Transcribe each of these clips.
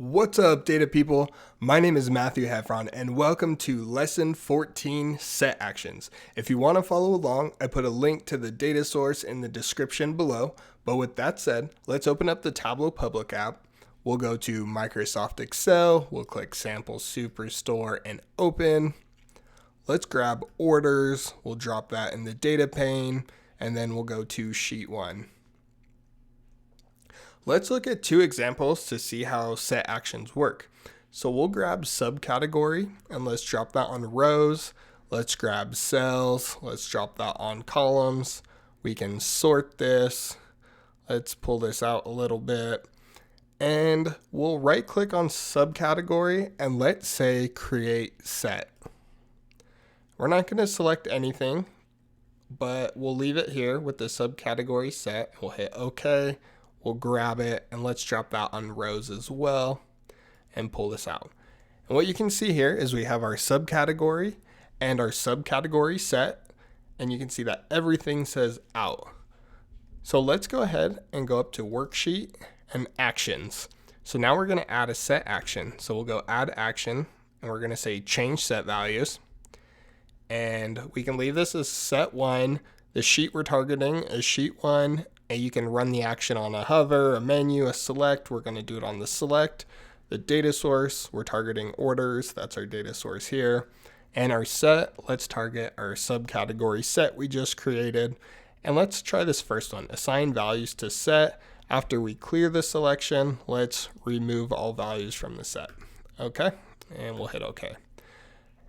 What's up, data people? My name is Matthew Heffron, and welcome to Lesson 14, Set Actions. If you want to follow along, I put a link to the data source in the description below. But with that said, let's open up the Tableau public app. We'll go to Microsoft Excel. We'll click Sample Superstore and open. Let's grab orders. We'll drop that in the data pane, and then we'll go to Sheet 1. Let's look at two examples to see how set actions work. So we'll grab subcategory and let's drop that on rows. Let's grab cells. Let's drop that on columns. We can sort this. Let's pull this out a little bit. And we'll right click on subcategory and let's say create set. We're not going to select anything, but we'll leave it here with the subcategory set. We'll hit OK. We'll grab it and let's drop that on rows as well and pull this out. And what you can see here is we have our subcategory and our subcategory set, and you can see that everything says out. So let's go ahead and go up to worksheet and actions. So now we're going to add a set action. So we'll go add action and we're going to say change set values. And we can leave this as set 1. The sheet we're targeting is sheet 1. And you can run the action on a hover, a menu, a select. We're going to do it on the select. The data source, we're targeting orders. That's our data source here. And our set, let's target our subcategory set we just created. And let's try this first one, assign values to set. After we clear the selection, let's remove all values from the set. Okay, and we'll hit OK.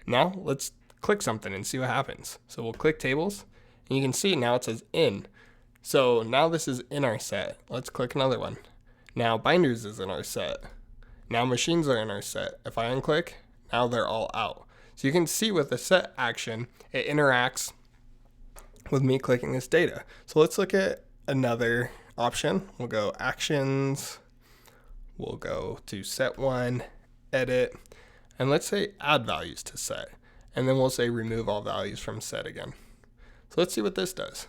Now let's click something and see what happens. So we'll click tables, and you can see now it says in. So now this is in our set. Let's click another one. Now binders is in our set. Now machines are in our set. If I unclick, now they're all out. So you can see with the set action, it interacts with me clicking this data. So let's look at another option. We'll go actions. We'll go to set 1, edit, and let's say add values to set. And then we'll say remove all values from set again. So let's see what this does.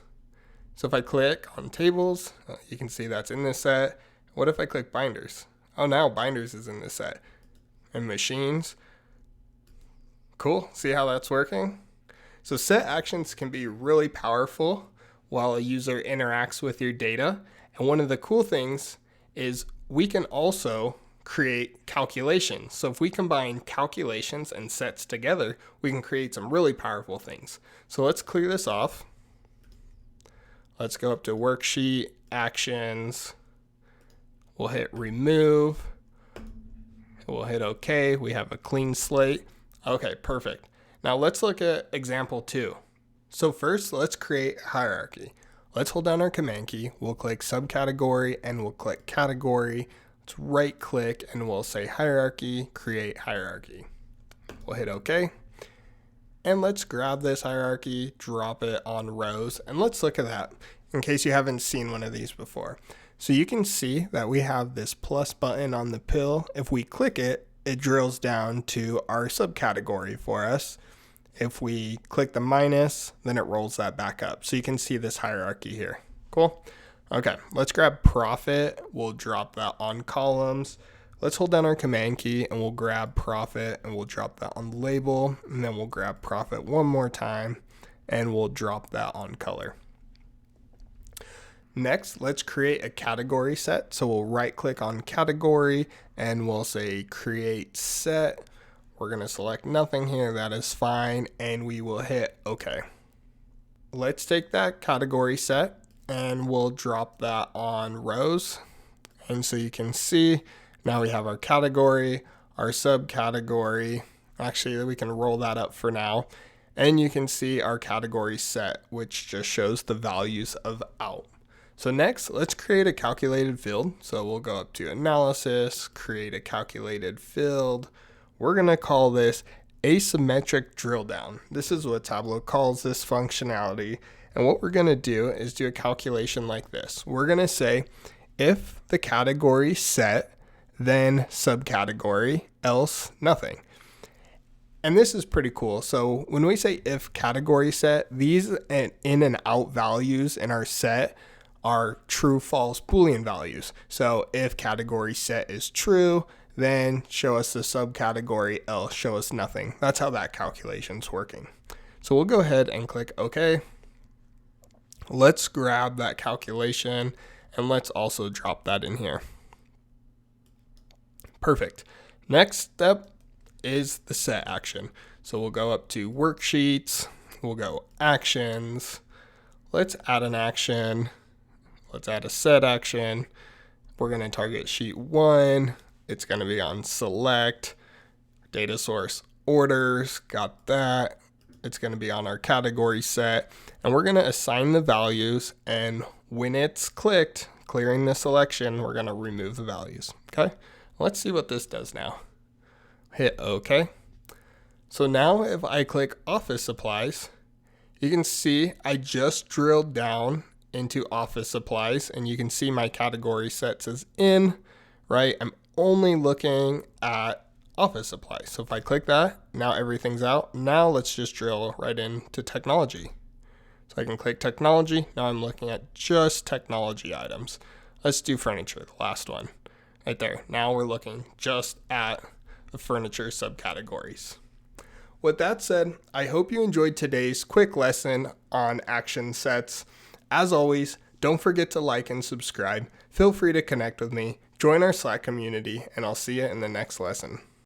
So if I click on tables, you can see that's in this set. What if I click binders? Oh, now binders is in this set. And machines. Cool. See how that's working? So set actions can be really powerful while a user interacts with your data. And one of the cool things is we can also create calculations. So if we combine calculations and sets together, we can create some really powerful things. So let's clear this off. Let's go up to worksheet, actions. We'll hit remove. We'll hit OK. We have a clean slate. Okay, perfect. Now let's look at example 2. So first, let's create a hierarchy. Let's hold down our command key. We'll click subcategory and we'll click category. Let's right click and we'll say hierarchy, create hierarchy. We'll hit OK. And let's grab this hierarchy, drop it on rows, and let's look at that in case you haven't seen one of these before. So you can see that we have this plus button on the pill. If we click it, it drills down to our subcategory for us. If we click the minus, then it rolls that back up. So you can see this hierarchy here. Cool. Okay, let's grab profit. We'll drop that on columns. Let's hold down our command key and we'll grab profit and we'll drop that on label, and then we'll grab profit one more time and we'll drop that on color. Next, let's create a category set. So we'll right click on category and we'll say create set. We're going to select nothing here. That is fine. And we will hit OK. Let's take that category set and we'll drop that on rows. And so you can see now we have our category, our subcategory. Actually, we can roll that up for now. And you can see our category set, which just shows the values of out. So next, let's create a calculated field. So we'll go up to analysis, create a calculated field. We're going to call this asymmetric drill down. This is what Tableau calls this functionality. And what we're going to do is do a calculation like this. We're going to say if the category set, then subcategory, else nothing. And this is pretty cool. So when we say if category set, these in and out values in our set are true, false, Boolean values. So if category set is true, then show us the subcategory, else show us nothing. That's how that calculation's working. So we'll go ahead and click OK. Let's grab that calculation and let's also drop that in here. Perfect. Next step is the set action. So we'll go up to worksheets, we'll go actions, let's add an action, let's add a set action. We're going to target sheet 1. It's going to be on select, data source orders, got that. It's going to be on our category set, and we're going to assign the values, and when it's clicked, clearing the selection, we're going to remove the values. Okay, let's see what this does now. Hit OK. So now if I click office supplies, you can see I just drilled down into office supplies, and you can see my category set says in, right? I'm only looking at office supplies. So if I click that, now everything's out. Now let's just drill right into technology. So I can click technology. Now I'm looking at just technology items. Let's do furniture, the last one right there. Now we're looking just at the furniture subcategories. With that said, I hope you enjoyed today's quick lesson on action sets. As always, don't forget to like and subscribe. Feel free to connect with me, join our Slack community, and I'll see you in the next lesson.